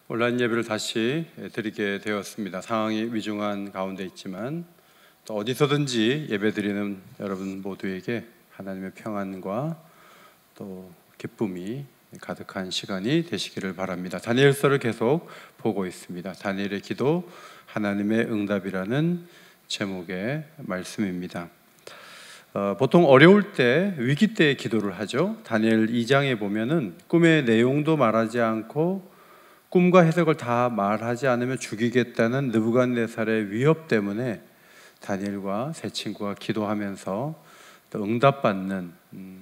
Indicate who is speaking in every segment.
Speaker 1: 온라인 예배를 다시 드리게 되었습니다. 상황이 위중한 가운데 있지만 또 어디서든지 예배드리는 여러분 모두에게 하나님의 평안과 또 기쁨이 가득한 시간이 되시기를 바랍니다. 다니엘서를 계속 보고 있습니다. 다니엘의 기도, 하나님의 응답이라는 제목의 말씀입니다. 보통 어려울 때, 위기 때 기도를 하죠. 다니엘 2장에 보면은 꿈의 내용도 말하지 않고 꿈과 해석을 다 말하지 않으면 죽이겠다는 느부갓네살의 위협 때문에 다니엘과 세 친구가 기도하면서 또 응답받는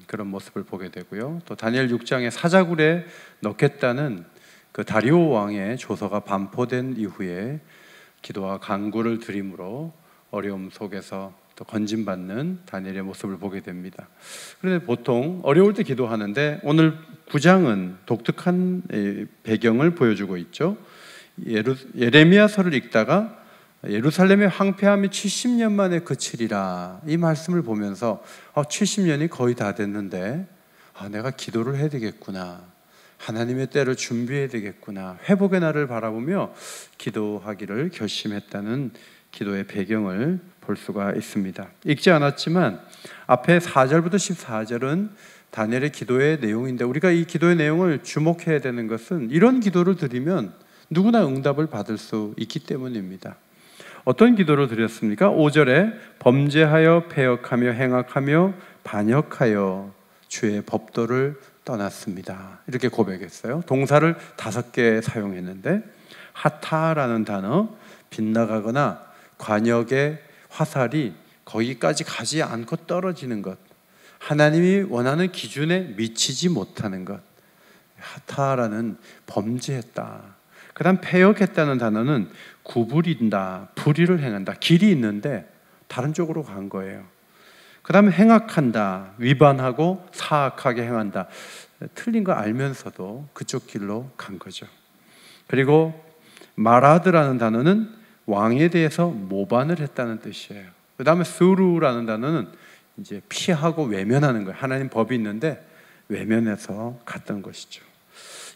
Speaker 1: 그런 모습을 보게 되고요. 또 다니엘 6장에 사자굴에 넣겠다는 그 다리오 왕의 조서가 반포된 이후에 기도와 간구를 드림으로 어려움 속에서 또 건진받는 다니엘의 모습을 보게 됩니다. 그런데 보통 어려울 때 기도하는데 오늘 9장은 독특한 배경을 보여주고 있죠. 예레미야서를 읽다가 예루살렘의 황폐함이 70년 만에 그치리라, 이 말씀을 보면서 70년이 거의 다 됐는데 내가 기도를 해야 되겠구나, 하나님의 때를 준비해야 되겠구나, 회복의 날을 바라보며 기도하기를 결심했다는 기도의 배경을 볼 수가 있습니다. 읽지 않았지만 앞에 4절부터 14절은 다니엘의 기도의 내용인데, 우리가 이 기도의 내용을 주목해야 되는 것은 이런 기도를 드리면 누구나 응답을 받을 수 있기 때문입니다. 어떤 기도를 드렸습니까? 5절에 범죄하여 패역하며 행악하며 반역하여 주의 법도를 떠났습니다, 이렇게 고백했어요. 동사를 5개 사용했는데, 하타라는 단어, 빗나가거나 관역의 화살이 거기까지 가지 않고 떨어지는 것, 하나님이 원하는 기준에 미치지 못하는 것, 하타라는 범죄했다. 그 다음 패역했다는 단어는 구부린다, 불의를 행한다, 길이 있는데 다른 쪽으로 간 거예요. 그 다음에 행악한다, 위반하고 사악하게 행한다, 틀린 거 알면서도 그쪽 길로 간 거죠. 그리고 마라드라는 단어는 왕에 대해서 모반을 했다는 뜻이에요. 그 다음에 스루라는 단어는 이제 피하고 외면하는 거예요. 하나님 법이 있는데 외면해서 갔던 것이죠.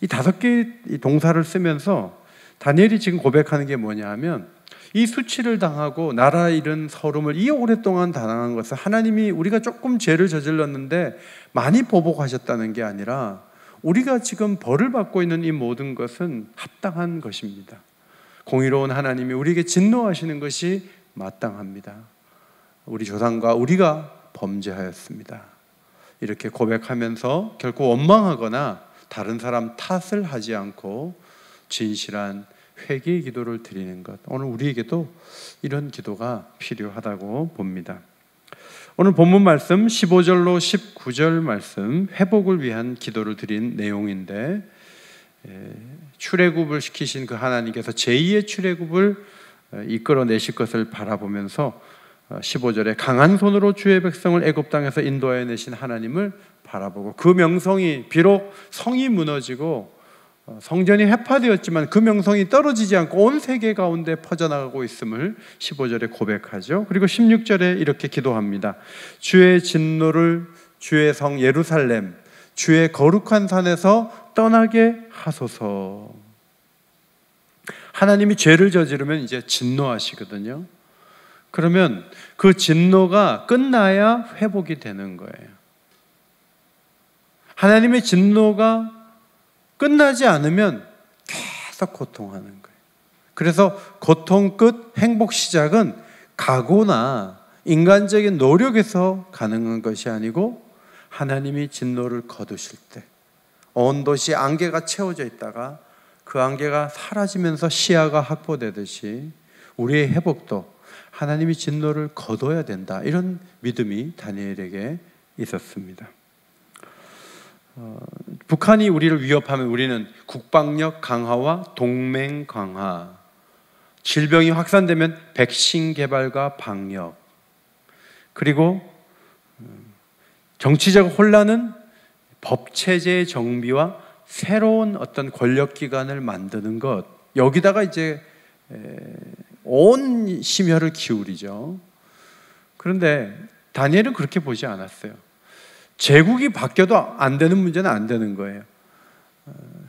Speaker 1: 이 5개의 동사를 쓰면서 다니엘이 지금 고백하는 게 뭐냐 하면, 이 수치를 당하고 나라 잃은 서름을 이 오랫동안 당한 것은 하나님이 우리가 조금 죄를 저질렀는데 많이 보복하셨다는 게 아니라 우리가 지금 벌을 받고 있는 이 모든 것은 합당한 것입니다. 공의로운 하나님이 우리에게 진노하시는 것이 마땅합니다. 우리 조상과 우리가 범죄하였습니다, 이렇게 고백하면서 결코 원망하거나 다른 사람 탓을 하지 않고 진실한 회개의 기도를 드리는 것, 오늘 우리에게도 이런 기도가 필요하다고 봅니다. 오늘 본문 말씀 15절로 19절 말씀, 회복을 위한 기도를 드린 내용인데, 출애굽을 시키신 그 하나님께서 제2의 출애굽을 이끌어내실 것을 바라보면서 15절에 강한 손으로 주의 백성을 애굽 땅에서 인도하여 내신 하나님을 바라보고, 그 명성이 비록 성이 무너지고 성전이 해파되었지만 그 명성이 떨어지지 않고 온 세계 가운데 퍼져나가고 있음을 15절에 고백하죠. 그리고 16절에 이렇게 기도합니다. 주의 진노를 주의 성 예루살렘, 주의 거룩한 산에서 떠나게 하소서. 하나님이 죄를 저지르면 이제 진노하시거든요. 그러면 그 진노가 끝나야 회복이 되는 거예요. 하나님의 진노가 끝나지 않으면 계속 고통하는 거예요. 그래서 고통 끝 행복 시작은 각오나 인간적인 노력에서 가능한 것이 아니고, 하나님이 진노를 거두실 때 온 도시 안개가 채워져 있다가 그 안개가 사라지면서 시야가 확보되듯이 우리의 회복도 하나님이 진노를 거둬야 된다, 이런 믿음이 다니엘에게 있었습니다. 북한이 우리를 위협하면 우리는 국방력 강화와 동맹 강화, 질병이 확산되면 백신 개발과 방역, 그리고 정치적 혼란은 법체제의 정비와 새로운 어떤 권력기관을 만드는 것, 여기다가 이제 온 심혈을 기울이죠. 그런데 다니엘은 그렇게 보지 않았어요. 제국이 바뀌어도 안 되는 문제는 안 되는 거예요.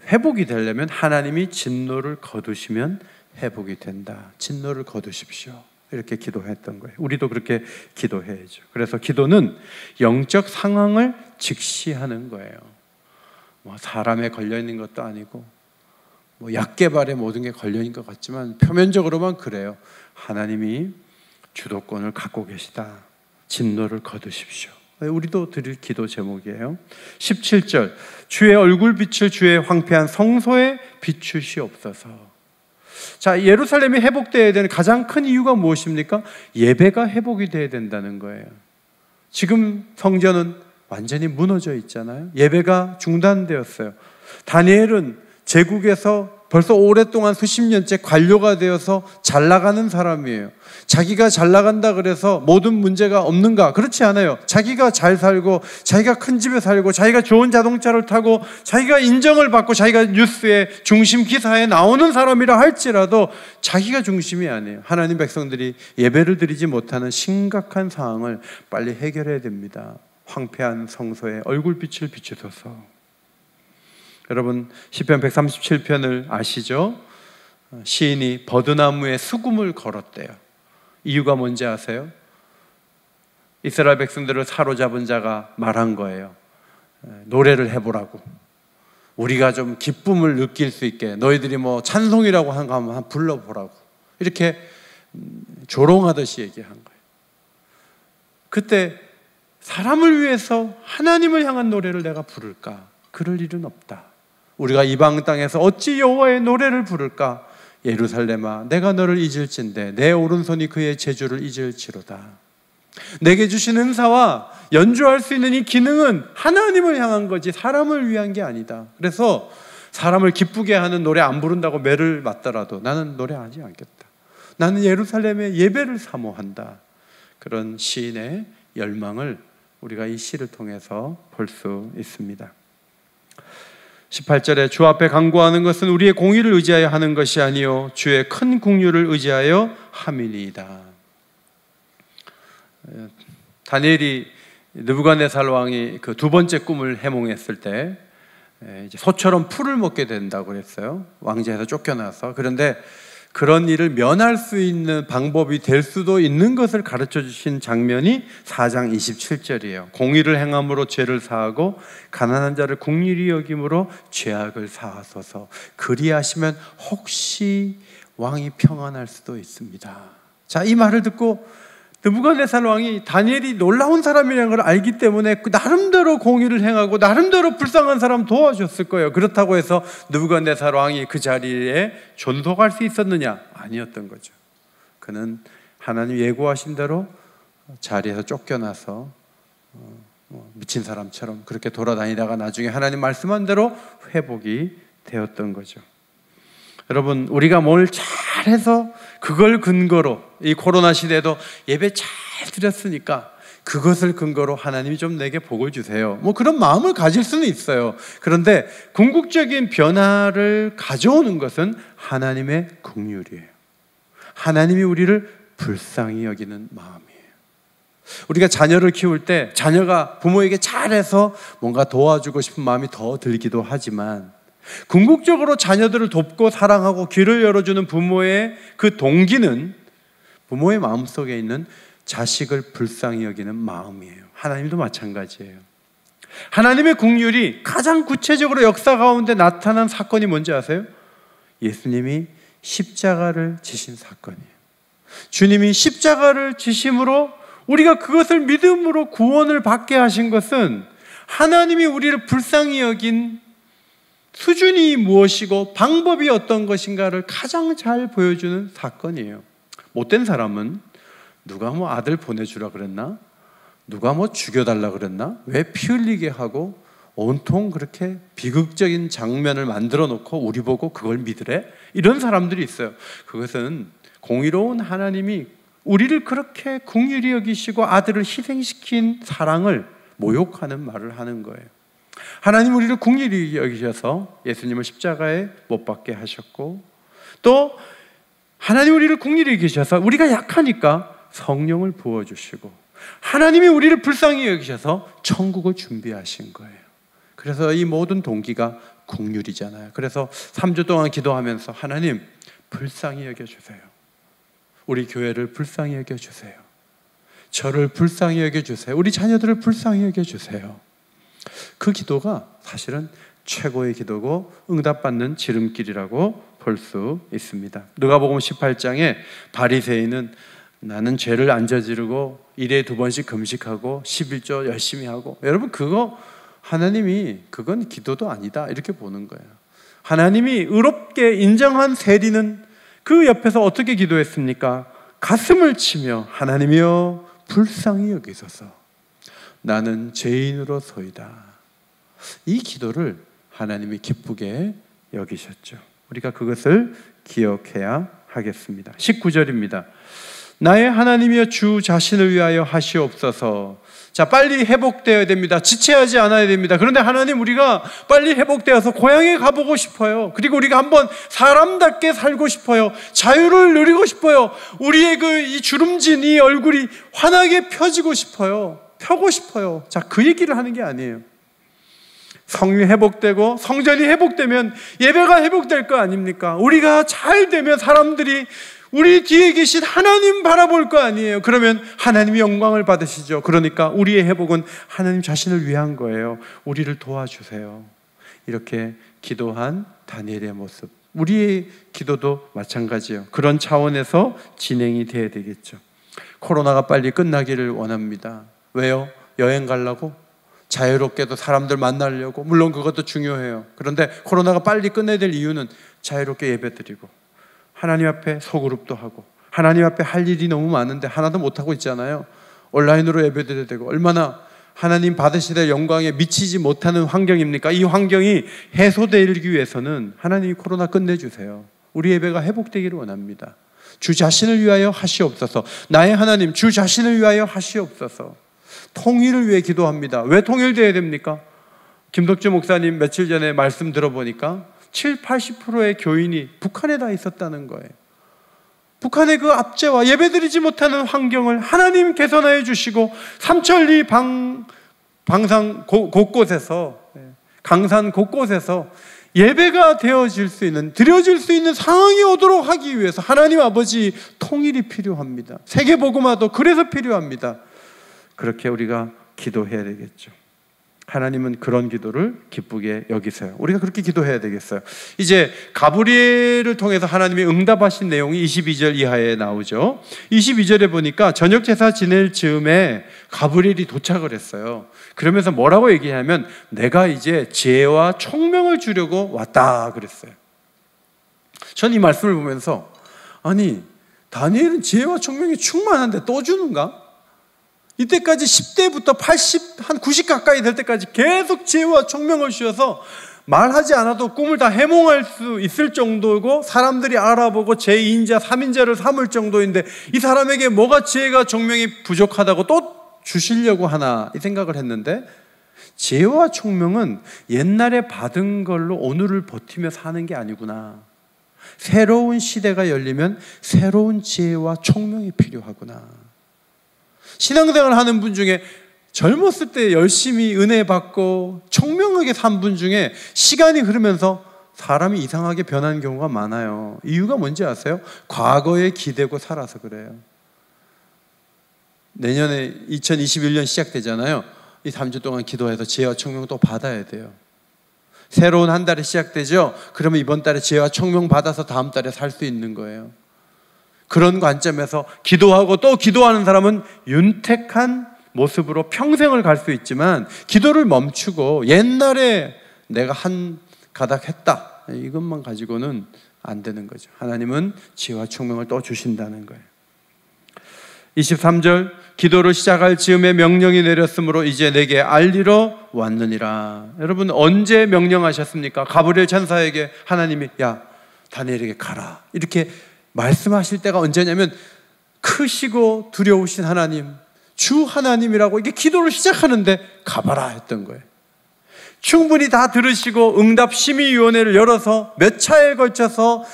Speaker 1: 회복이 되려면 하나님이 진노를 거두시면 회복이 된다. 진노를 거두십시오. 이렇게 기도했던 거예요. 우리도 그렇게 기도해야죠. 그래서 기도는 영적 상황을 직시하는 거예요. 뭐 사람에 걸려있는 것도 아니고 뭐 약개발에 모든 게 걸려있는 것 같지만 표면적으로만 그래요. 하나님이 주도권을 갖고 계시다. 진노를 거두십시오. 우리도 드릴 기도 제목이에요. 17절 주의 얼굴빛을 주의 황폐한 성소에 비추시옵소서. 자, 예루살렘이 회복되어야 되는 가장 큰 이유가 무엇입니까? 예배가 회복이 되어야 된다는 거예요. 지금 성전은 완전히 무너져 있잖아요. 예배가 중단되었어요. 다니엘은 제국에서 벌써 오랫동안 수십 년째 관료가 되어서 잘 나가는 사람이에요. 자기가 잘 나간다 그래서 모든 문제가 없는가? 그렇지 않아요. 자기가 잘 살고 자기가 큰 집에 살고 자기가 좋은 자동차를 타고 자기가 인정을 받고 자기가 뉴스에 중심 기사에 나오는 사람이라 할지라도 자기가 중심이 아니에요. 하나님 백성들이 예배를 드리지 못하는 심각한 상황을 빨리 해결해야 됩니다. 황폐한 성소에 얼굴빛을 비추소서. 여러분 시편 137편을 아시죠? 시인이 버드나무에 수금을 걸었대요. 이유가 뭔지 아세요? 이스라엘 백성들을 사로잡은 자가 말한 거예요. 노래를 해보라고. 우리가 좀 기쁨을 느낄 수 있게 너희들이 뭐 찬송이라고 한 거 한번 불러보라고. 이렇게 조롱하듯이 얘기한 거예요. 그때 사람을 위해서 하나님을 향한 노래를 내가 부를까? 그럴 일은 없다. 우리가 이방 땅에서 어찌 여호와의 노래를 부를까? 예루살렘아 내가 너를 잊을진대 내 오른손이 그의 제주를 잊을지로다. 내게 주신 은사와 연주할 수 있는 이 기능은 하나님을 향한 거지 사람을 위한 게 아니다. 그래서 사람을 기쁘게 하는 노래 안 부른다고 매를 맞더라도 나는 노래하지 않겠다. 나는 예루살렘의 예배를 사모한다. 그런 시인의 열망을 우리가 이 시를 통해서 볼 수 있습니다. 18절에 주 앞에 간구하는 것은 우리의 공의를 의지하여 하는 것이 아니요 주의 큰 긍휼을 의지하여 함이니이다. 다니엘이 느부갓네살 왕이 그 두 번째 꿈을 해몽했을 때 이제 소처럼 풀을 먹게 된다고 그랬어요. 왕자에서 쫓겨나서. 그런데 그런 일을 면할 수 있는 방법이 될 수도 있는 것을 가르쳐 주신 장면이 4장 27절이에요. 공의를 행함으로 죄를 사하고 가난한 자를 긍휼히 여김으로 죄악을 사하소서. 그리하시면 혹시 왕이 평안할 수도 있습니다. 자, 이 말을 듣고 느부갓네살 왕이 다니엘이 놀라운 사람이라는 걸 알기 때문에 나름대로 공의를 행하고 나름대로 불쌍한 사람 도와줬을 거예요. 그렇다고 해서 느부갓네살 왕이 그 자리에 존속할 수 있었느냐? 아니었던 거죠. 그는 하나님 예고하신 대로 자리에서 쫓겨나서 미친 사람처럼 그렇게 돌아다니다가 나중에 하나님 말씀한 대로 회복이 되었던 거죠. 여러분, 우리가 뭘 잘해서 그걸 근거로 이 코로나 시대에도 예배 잘 드렸으니까 그것을 근거로 하나님이 좀 내게 복을 주세요. 뭐 그런 마음을 가질 수는 있어요. 그런데 궁극적인 변화를 가져오는 것은 하나님의 긍휼이에요. 하나님이 우리를 불쌍히 여기는 마음이에요. 우리가 자녀를 키울 때 자녀가 부모에게 잘해서 뭔가 도와주고 싶은 마음이 더 들기도 하지만 궁극적으로 자녀들을 돕고 사랑하고 길을 열어주는 부모의 그 동기는 부모의 마음속에 있는 자식을 불쌍히 여기는 마음이에요. 하나님도 마찬가지예요. 하나님의 긍휼이 가장 구체적으로 역사 가운데 나타난 사건이 뭔지 아세요? 예수님이 십자가를 지신 사건이에요. 주님이 십자가를 지심으로 우리가 그것을 믿음으로 구원을 받게 하신 것은 하나님이 우리를 불쌍히 여긴 수준이 무엇이고 방법이 어떤 것인가를 가장 잘 보여주는 사건이에요. 못된 사람은 누가 뭐 아들 보내주라 그랬나? 누가 뭐 죽여달라 그랬나? 왜 피 흘리게 하고 온통 그렇게 비극적인 장면을 만들어 놓고 우리 보고 그걸 믿으래? 이런 사람들이 있어요. 그것은 공의로운 하나님이 우리를 그렇게 긍휼히 여기시고 아들을 희생시킨 사랑을 모욕하는 말을 하는 거예요. 하나님 우리를 긍휼히 여기셔서 예수님을 십자가에 못 박게 하셨고, 또 하나님 우리를 긍휼히 여기셔서 우리가 약하니까 성령을 부어주시고, 하나님이 우리를 불쌍히 여기셔서 천국을 준비하신 거예요. 그래서 이 모든 동기가 국률이잖아요. 그래서 3주 동안 기도하면서 하나님 불쌍히 여겨주세요. 우리 교회를 불쌍히 여겨주세요. 저를 불쌍히 여겨주세요. 우리 자녀들을 불쌍히 여겨주세요. 그 기도가 사실은 최고의 기도고 응답받는 지름길이라고 볼 수 있습니다. 누가복음 18장에 바리새인은 나는 죄를 안 저지르고 일에 2번씩 금식하고 11조 열심히 하고, 여러분 그거 하나님이 그건 기도도 아니다 이렇게 보는 거예요. 하나님이 의롭게 인정한 세리는 그 옆에서 어떻게 기도했습니까? 가슴을 치며 하나님이여 불쌍히 여기소서 나는 죄인으로소이다. 이 기도를 하나님이 기쁘게 여기셨죠. 우리가 그것을 기억해야 하겠습니다. 19절입니다. 나의 하나님이여 주 자신을 위하여 하시옵소서. 자, 빨리 회복되어야 됩니다. 지체하지 않아야 됩니다. 그런데 하나님, 우리가 빨리 회복되어서 고향에 가보고 싶어요. 그리고 우리가 한번 사람답게 살고 싶어요. 자유를 누리고 싶어요. 우리의 이 주름진 이 얼굴이 환하게 펴지고 싶어요. 펴고 싶어요. 자, 그 얘기를 하는 게 아니에요. 성이 회복되고 성전이 회복되면 예배가 회복될 거 아닙니까? 우리가 잘 되면 사람들이 우리 뒤에 계신 하나님 바라볼 거 아니에요. 그러면 하나님이 영광을 받으시죠. 그러니까 우리의 회복은 하나님 자신을 위한 거예요. 우리를 도와주세요. 이렇게 기도한 다니엘의 모습, 우리의 기도도 마찬가지예요. 그런 차원에서 진행이 돼야 되겠죠. 코로나가 빨리 끝나기를 원합니다. 왜요? 여행 가려고? 자유롭게도 사람들 만나려고? 물론 그것도 중요해요. 그런데 코로나가 빨리 끝내야 될 이유는 자유롭게 예배드리고 하나님 앞에 소그룹도 하고 하나님 앞에 할 일이 너무 많은데 하나도 못하고 있잖아요. 온라인으로 예배드려야 되고, 얼마나 하나님 받으시되 영광에 미치지 못하는 환경입니까? 이 환경이 해소되기 위해서는 하나님이 코로나 끝내주세요. 우리 예배가 회복되기를 원합니다. 주 자신을 위하여 하시옵소서. 나의 하나님 주 자신을 위하여 하시옵소서. 통일을 위해 기도합니다. 왜 통일되어야 됩니까? 김덕주 목사님 며칠 전에 말씀 들어보니까 70-80%의 교인이 북한에 다 있었다는 거예요. 북한의 그 압제와 예배드리지 못하는 환경을 하나님 개선해 주시고 삼천리 방산 곳곳에서, 강산 곳곳에서 예배가 되어질 수 있는, 드려질 수 있는 상황이 오도록 하기 위해서 하나님 아버지 통일이 필요합니다. 세계복음화도 그래서 필요합니다. 그렇게 우리가 기도해야 되겠죠. 하나님은 그런 기도를 기쁘게 여기세요. 우리가 그렇게 기도해야 되겠어요. 이제 가브리엘을 통해서 하나님이 응답하신 내용이 22절 이하에 나오죠. 22절에 보니까 저녁 제사 지낼 즈음에 가브리엘이 도착을 했어요. 그러면서 뭐라고 얘기하냐면 내가 이제 지혜와 총명을 주려고 왔다 그랬어요. 전 이 말씀을 보면서 아니, 다니엘은 지혜와 총명이 충만한데 또 주는가? 이때까지 10대부터 80, 한 90 가까이 될 때까지 계속 지혜와 총명을 주셔서 말하지 않아도 꿈을 다 해몽할 수 있을 정도고 사람들이 알아보고 제2인자, 3인자를 삼을 정도인데 이 사람에게 뭐가 지혜가 총명이 부족하다고 또 주시려고 하나 이 생각을 했는데, 지혜와 총명은 옛날에 받은 걸로 오늘을 버티며 사는 게 아니구나. 새로운 시대가 열리면 새로운 지혜와 총명이 필요하구나. 신앙생활 하는 분 중에 젊었을 때 열심히 은혜 받고 총명하게 산 분 중에 시간이 흐르면서 사람이 이상하게 변한 경우가 많아요. 이유가 뭔지 아세요? 과거에 기대고 살아서 그래요. 내년에 2021년 시작되잖아요. 이 3주 동안 기도해서 지혜와 총명 또 받아야 돼요. 새로운 한 달이 시작되죠. 그러면 이번 달에 지혜와 총명 받아서 다음 달에 살 수 있는 거예요. 그런 관점에서 기도하고 또 기도하는 사람은 윤택한 모습으로 평생을 갈 수 있지만, 기도를 멈추고 옛날에 내가 한 가닥 했다 이것만 가지고는 안 되는 거죠. 하나님은 지혜와 총명을 또 주신다는 거예요. 23절 기도를 시작할 즈음에 명령이 내렸으므로 이제 내게 알리러 왔느니라. 여러분, 언제 명령하셨습니까? 가브리엘 천사에게 하나님이 야 다니엘에게 가라 이렇게 말씀하실 때가 언제냐면, 크시고 두려우신 하나님, 주 하나님이라고 이렇게 기도를 시작하는데 가봐라 했던 거예요. 충분히 다 들으시고 응답심의위원회를 열어서 몇 차에 걸쳐서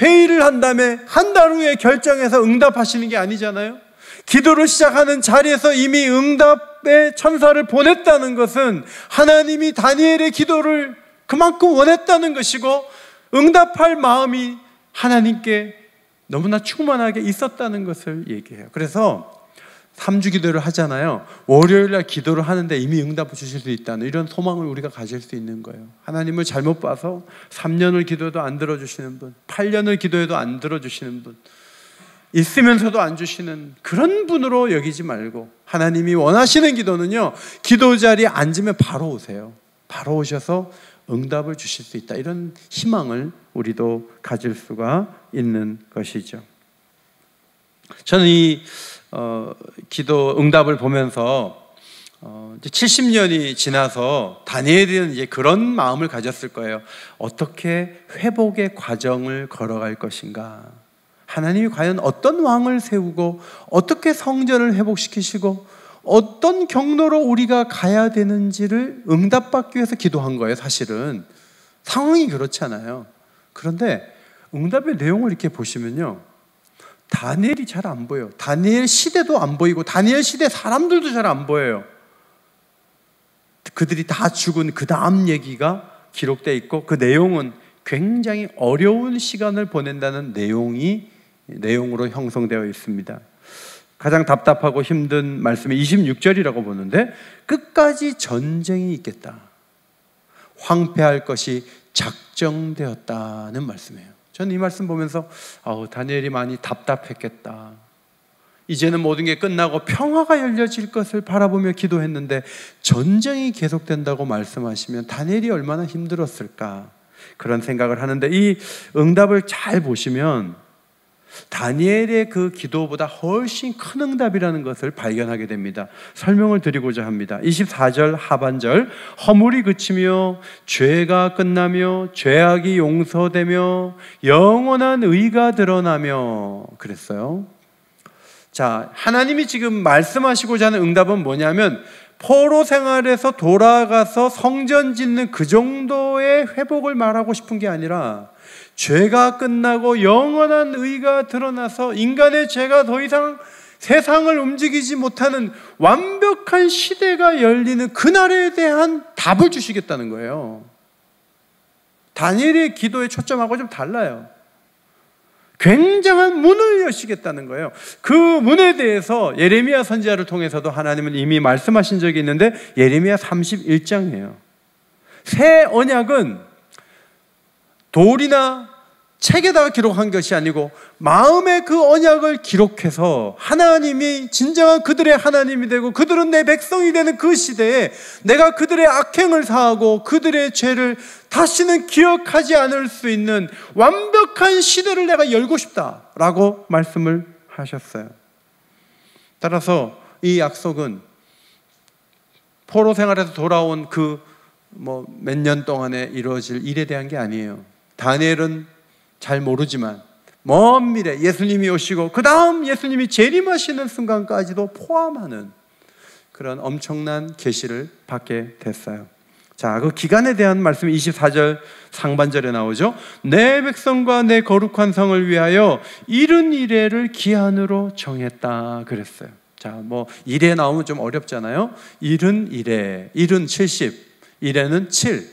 Speaker 1: 회의를 한 다음에 한 달 후에 결정해서 응답하시는 게 아니잖아요. 기도를 시작하는 자리에서 이미 응답의 천사를 보냈다는 것은 하나님이 다니엘의 기도를 그만큼 원했다는 것이고 응답할 마음이 하나님께 너무나 충만하게 있었다는 것을 얘기해요. 그래서 3주 기도를 하잖아요. 월요일날 기도를 하는데 이미 응답을 주실 수 있다는 이런 소망을 우리가 가질 수 있는 거예요. 하나님을 잘못 봐서 3년을 기도해도 안 들어주시는 분, 8년을 기도해도 안 들어주시는 분, 있으면서도 안 주시는 그런 분으로 여기지 말고 하나님이 원하시는 기도는요, 기도 자리에 앉으면 바로 오세요. 바로 오셔서 응답을 주실 수 있다. 이런 희망을 우리도 가질 수가 있는 것이죠. 저는 이 기도 응답을 보면서 이제 70년이 지나서 다니엘은 이제 그런 마음을 가졌을 거예요. 어떻게 회복의 과정을 걸어갈 것인가? 하나님이 과연 어떤 왕을 세우고 어떻게 성전을 회복시키시고 어떤 경로로 우리가 가야 되는지를 응답받기 위해서 기도한 거예요. 사실은 상황이 그렇잖아요. 그런데 응답의 내용을 이렇게 보시면요, 다니엘이 잘 안 보여요. 다니엘 시대도 안 보이고 다니엘 시대 사람들도 잘 안 보여요. 그들이 다 죽은 그 다음 얘기가 기록되어 있고 그 내용은 굉장히 어려운 시간을 보낸다는 내용으로 형성되어 있습니다. 가장 답답하고 힘든 말씀이 26절이라고 보는데, 끝까지 전쟁이 있겠다, 황폐할 것이 작정되었다는 말씀이에요. 저는 이 말씀 보면서 다니엘이 많이 답답했겠다. 이제는 모든 게 끝나고 평화가 열려질 것을 바라보며 기도했는데 전쟁이 계속된다고 말씀하시면 다니엘이 얼마나 힘들었을까, 그런 생각을 하는데, 이 응답을 잘 보시면 다니엘의 그 기도보다 훨씬 큰 응답이라는 것을 발견하게 됩니다. 설명을 드리고자 합니다. 24절 하반절, 허물이 그치며 죄가 끝나며 죄악이 용서되며 영원한 의가 드러나며 그랬어요. 자, 하나님이 지금 말씀하시고자 하는 응답은 뭐냐면 포로 생활에서 돌아가서 성전 짓는 그 정도의 회복을 말하고 싶은 게 아니라 죄가 끝나고 영원한 의가 드러나서 인간의 죄가 더 이상 세상을 움직이지 못하는 완벽한 시대가 열리는 그날에 대한 답을 주시겠다는 거예요. 다니엘의 기도의 초점하고 좀 달라요. 굉장한 문을 여시겠다는 거예요. 그 문에 대해서 예레미야 선지자를 통해서도 하나님은 이미 말씀하신 적이 있는데, 예레미야 31장이에요. 새 언약은 돌이나 책에다가 기록한 것이 아니고 마음의 그 언약을 기록해서 하나님이 진정한 그들의 하나님이 되고 그들은 내 백성이 되는 그 시대에 내가 그들의 악행을 사하고 그들의 죄를 다시는 기억하지 않을 수 있는 완벽한 시대를 내가 열고 싶다라고 말씀을 하셨어요. 따라서 이 약속은 포로 생활에서 돌아온 그 몇 년 동안에 이루어질 일에 대한 게 아니에요. 다니엘은 잘 모르지만 먼 미래 예수님이 오시고 그 다음 예수님이 재림하시는 순간까지도 포함하는 그런 엄청난 계시를 받게 됐어요. 자, 그 기간에 대한 말씀이 24절 상반절에 나오죠. 내 백성과 내 거룩한 성을 위하여 70이레를 기한으로 정했다 그랬어요. 자, 이레 나오면 좀 어렵잖아요. 70이레, 1은 70, 이레는 7,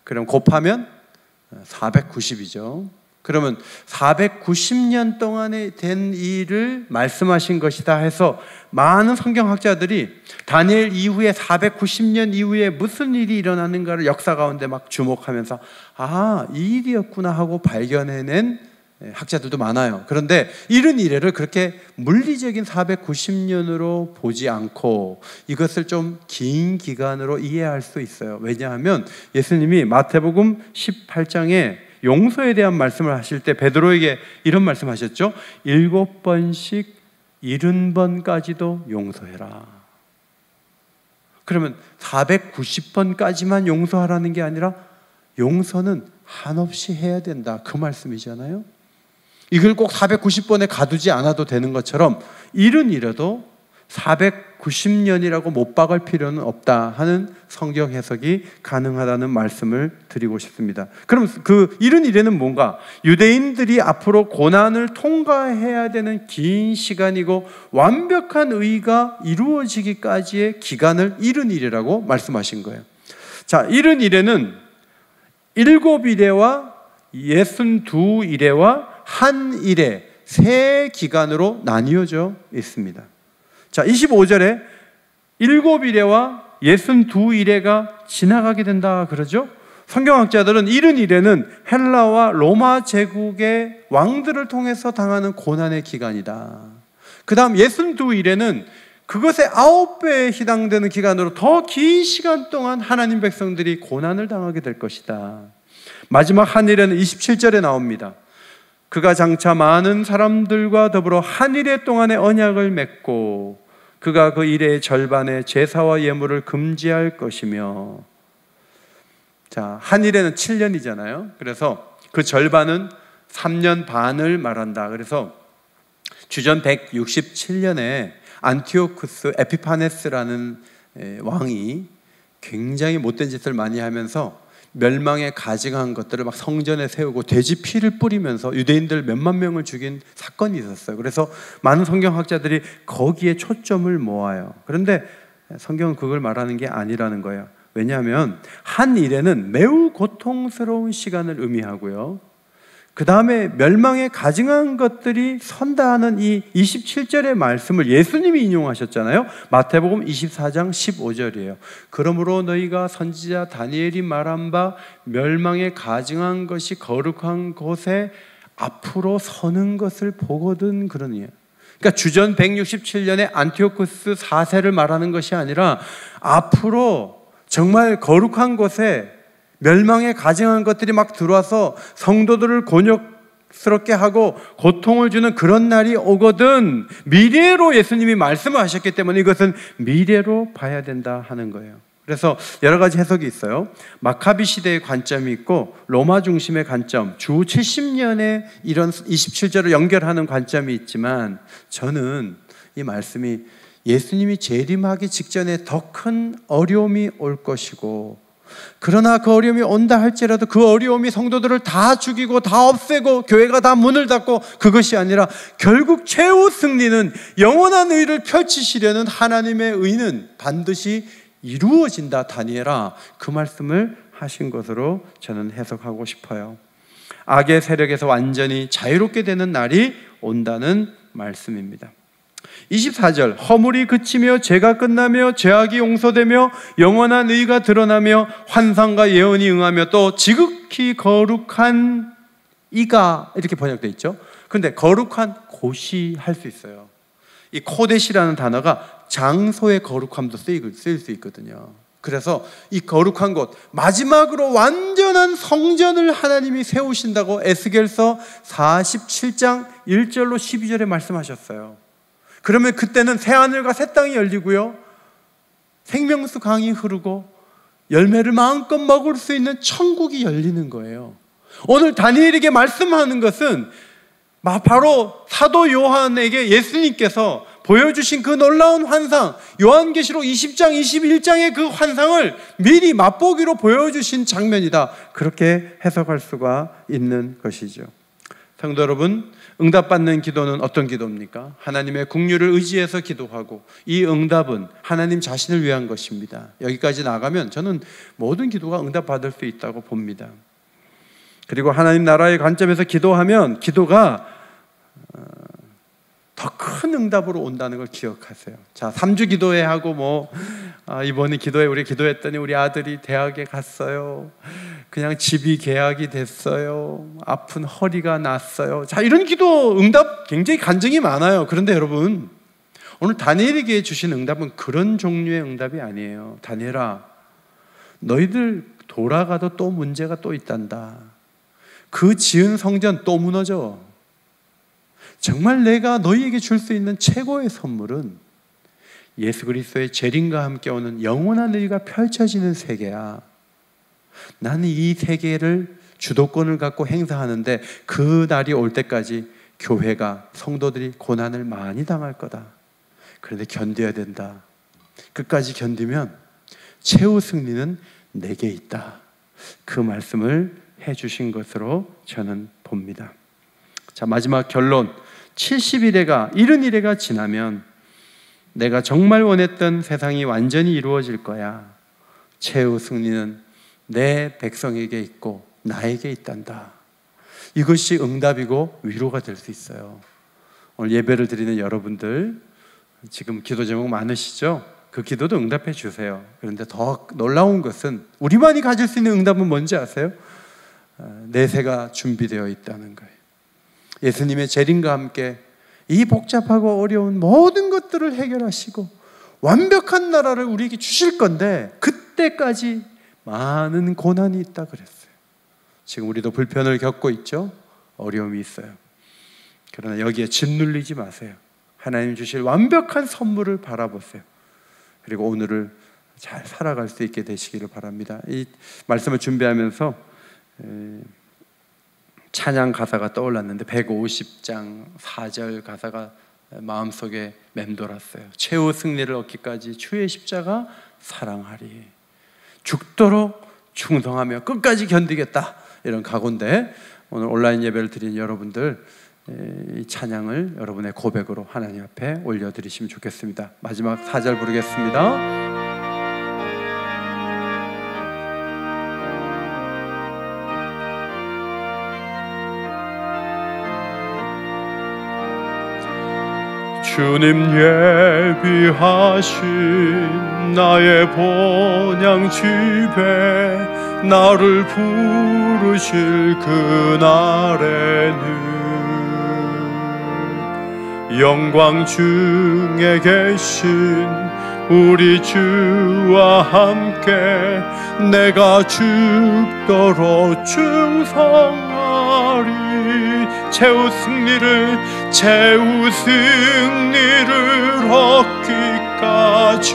Speaker 1: 그럼 곱하면 490이죠. 그러면 490년 동안에 된 일을 말씀하신 것이다 해서 많은 성경학자들이 다니엘 이후에 490년 이후에 무슨 일이 일어나는가를 역사 가운데 막 주목하면서 이 일이었구나 하고 발견해낸 학자들도 많아요. 그런데 70이레를 그렇게 물리적인 490년으로 보지 않고 이것을 좀 긴 기간으로 이해할 수 있어요. 왜냐하면 예수님이 마태복음 18장에 용서에 대한 말씀을 하실 때 베드로에게 이런 말씀하셨죠. 7번씩 70번까지도 용서해라. 그러면 490번까지만 용서하라는 게 아니라 용서는 한없이 해야 된다, 그 말씀이잖아요. 이걸 꼭 490번에 가두지 않아도 되는 것처럼 70이라도 490년이라고 못 박을 필요는 없다 하는 성경 해석이 가능하다는 말씀을 드리고 싶습니다. 그럼 그 70이레는 뭔가? 유대인들이 앞으로 고난을 통과해야 되는 긴 시간이고 완벽한 의가 이루어지기까지의 기간을 70이레라고 말씀하신 거예요. 자, 70이레는 7일에와 62일에와 한 일에 세 기간으로 나뉘어져 있습니다. 자, 25절에 7일에와 62일에가 지나가게 된다 그러죠? 성경학자들은 70일에는 헬라와 로마 제국의 왕들을 통해서 당하는 고난의 기간이다. 그 다음 62일에는 그것의 9배에 해당되는 기간으로 더 긴 시간 동안 하나님 백성들이 고난을 당하게 될 것이다. 마지막 한 일에는 27절에 나옵니다. 그가 장차 많은 사람들과 더불어 한 일에 동안의 언약을 맺고 그가 그 일의 절반의 제사와 예물을 금지할 것이며, 자, 한 일에는 7년이잖아요. 그래서 그 절반은 3년 반을 말한다. 그래서 주전 167년에 안티오쿠스 에피파네스라는 왕이 굉장히 못된 짓을 많이 하면서 멸망에 가증한 것들을 막 성전에 세우고 돼지 피를 뿌리면서 유대인들 몇만 명을 죽인 사건이 있었어요. 그래서 많은 성경학자들이 거기에 초점을 모아요. 그런데 성경은 그걸 말하는 게 아니라는 거예요. 왜냐하면 한 일에는 매우 고통스러운 시간을 의미하고요, 그 다음에 멸망에 가증한 것들이 선다 하는 이 27절의 말씀을 예수님이 인용하셨잖아요. 마태복음 24장 15절이에요. 그러므로 너희가 선지자 다니엘이 말한 바 멸망에 가증한 것이 거룩한 곳에 앞으로 서는 것을 보거든 그러니. 그러니까 주전 167년에 안티오쿠스 4세를 말하는 것이 아니라 앞으로 정말 거룩한 곳에 멸망에 가증한 것들이 막 들어와서 성도들을 곤욕스럽게 하고 고통을 주는 그런 날이 오거든 미래로 예수님이 말씀을 하셨기 때문에 이것은 미래로 봐야 된다 하는 거예요. 그래서 여러 가지 해석이 있어요. 마카비 시대의 관점이 있고 로마 중심의 관점, 주 70년의 이런 27절을 연결하는 관점이 있지만, 저는 이 말씀이 예수님이 재림하기 직전에 더 큰 어려움이 올 것이고, 그러나 그 어려움이 온다 할지라도 그 어려움이 성도들을 다 죽이고 다 없애고 교회가 다 문을 닫고 그것이 아니라 결국 최후 승리는 영원한 의를 펼치시려는 하나님의 의는 반드시 이루어진다. 다니엘아, 그 말씀을 하신 것으로 저는 해석하고 싶어요. 악의 세력에서 완전히 자유롭게 되는 날이 온다는 말씀입니다. 24절, 허물이 그치며 죄가 끝나며 죄악이 용서되며 영원한 의가 드러나며 환상과 예언이 응하며 또 지극히 거룩한 이가, 이렇게 번역되어 있죠. 그런데 거룩한 곳이 할 수 있어요. 이 코데시라는 단어가 장소의 거룩함도 쓰일 수 있거든요. 그래서 이 거룩한 곳, 마지막으로 완전한 성전을 하나님이 세우신다고 에스겔서 47장 1절로 12절에 말씀하셨어요. 그러면 그때는 새하늘과 새 땅이 열리고요, 생명수 강이 흐르고 열매를 마음껏 먹을 수 있는 천국이 열리는 거예요. 오늘 다니엘에게 말씀하는 것은 바로 사도 요한에게 예수님께서 보여주신 그 놀라운 환상, 요한계시록 20장, 21장의 그 환상을 미리 맛보기로 보여주신 장면이다. 그렇게 해석할 수가 있는 것이죠. 성도 여러분, 응답받는 기도는 어떤 기도입니까? 하나님의 긍휼을 의지해서 기도하고, 이 응답은 하나님 자신을 위한 것입니다. 여기까지 나가면 저는 모든 기도가 응답받을 수 있다고 봅니다. 그리고 하나님 나라의 관점에서 기도하면 기도가 더 큰 응답으로 온다는 걸 기억하세요. 자, 3주 기도회 하고 이번에 기도회 우리 기도했더니 우리 아들이 대학에 갔어요. 그냥 집이 계약이 됐어요. 아픈 허리가 났어요. 자, 이런 기도 응답 굉장히 간증이 많아요. 그런데 여러분, 오늘 다니엘에게 주신 응답은 그런 종류의 응답이 아니에요. 다니엘아, 너희들 돌아가도 또 문제가 또 있단다. 그 지은 성전 또 무너져. 정말 내가 너희에게 줄 수 있는 최고의 선물은 예수 그리스도의 재림과 함께 오는 영원한 의가 펼쳐지는 세계야. 나는 이 세계를 주도권을 갖고 행사하는데 그 날이 올 때까지 교회가, 성도들이 고난을 많이 당할 거다. 그런데 견뎌야 된다. 끝까지 견디면 최후 승리는 내게 있다. 그 말씀을 해주신 것으로 저는 봅니다. 자, 마지막 결론. 70일에가 70일에가 지나면 내가 정말 원했던 세상이 완전히 이루어질 거야. 최후 승리는 내 백성에게 있고 나에게 있단다. 이것이 응답이고 위로가 될 수 있어요. 오늘 예배를 드리는 여러분들 지금 기도 제목 많으시죠? 그 기도도 응답해 주세요. 그런데 더 놀라운 것은 우리만이 가질 수 있는 응답은 뭔지 아세요? 내세가 준비되어 있다는 거예요. 예수님의 재림과 함께 이 복잡하고 어려운 모든 것들을 해결하시고 완벽한 나라를 우리에게 주실 건데 그때까지 많은 고난이 있다 그랬어요. 지금 우리도 불편을 겪고 있죠? 어려움이 있어요. 그러나 여기에 짓눌리지 마세요. 하나님 주실 완벽한 선물을 바라보세요. 그리고 오늘을 잘 살아갈 수 있게 되시기를 바랍니다. 이 말씀을 준비하면서 찬양 가사가 떠올랐는데 150장 4절 가사가 마음속에 맴돌았어요. 최후 승리를 얻기까지 주의 십자가 사랑하리. 죽도록 충성하며 끝까지 견디겠다. 이런 각오인데 오늘 온라인 예배를 드린 여러분들 이 찬양을 여러분의 고백으로 하나님 앞에 올려드리시면 좋겠습니다. 마지막 4절 부르겠습니다. 주님 예비하신 나의 본향 집에 나를 부르실 그날에는 영광 중에 계신 우리 주와 함께 내가 죽도록 충성하리. 최후 승리를 얻기까지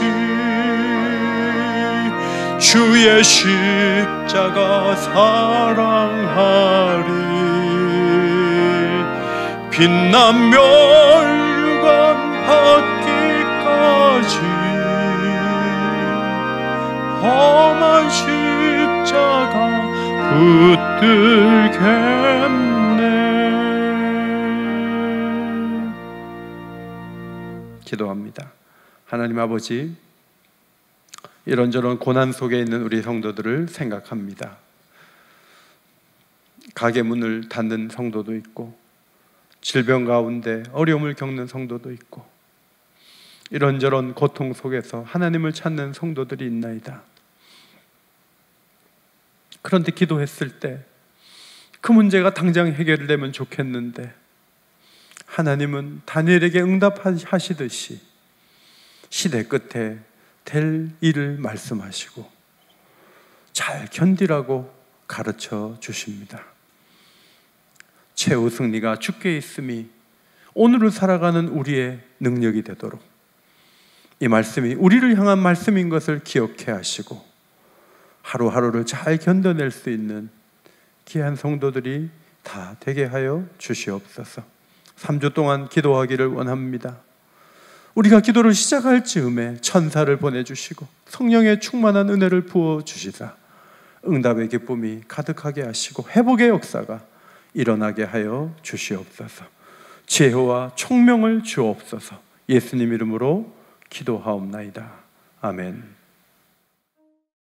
Speaker 1: 주의 십자가 사랑하리. 빛나며 유감받기까지 험한 십자가 붙들겠네. 기도합니다. 하나님 아버지, 이런저런 고난 속에 있는 우리 성도들을 생각합니다. 가게 문을 닫는 성도도 있고 질병 가운데 어려움을 겪는 성도도 있고 이런저런 고통 속에서 하나님을 찾는 성도들이 있나이다. 그런데 기도했을 때 그 문제가 당장 해결되면 좋겠는데 하나님은 다니엘에게 응답하시듯이 시대 끝에 될 일을 말씀하시고 잘 견디라고 가르쳐 주십니다. 최후 승리가 주께 있음이 오늘을 살아가는 우리의 능력이 되도록 이 말씀이 우리를 향한 말씀인 것을 기억해 하시고 하루하루를 잘 견뎌낼 수 있는 귀한 성도들이 다 되게 하여 주시옵소서. 3주 동안 기도하기를 원합니다. 우리가 기도를 시작할 즈음에 천사를 보내주시고 성령의 충만한 은혜를 부어주시사 응답의 기쁨이 가득하게 하시고 회복의 역사가 일어나게 하여 주시옵소서. 지혜와 총명을 주옵소서. 예수님 이름으로 기도하옵나이다. 아멘.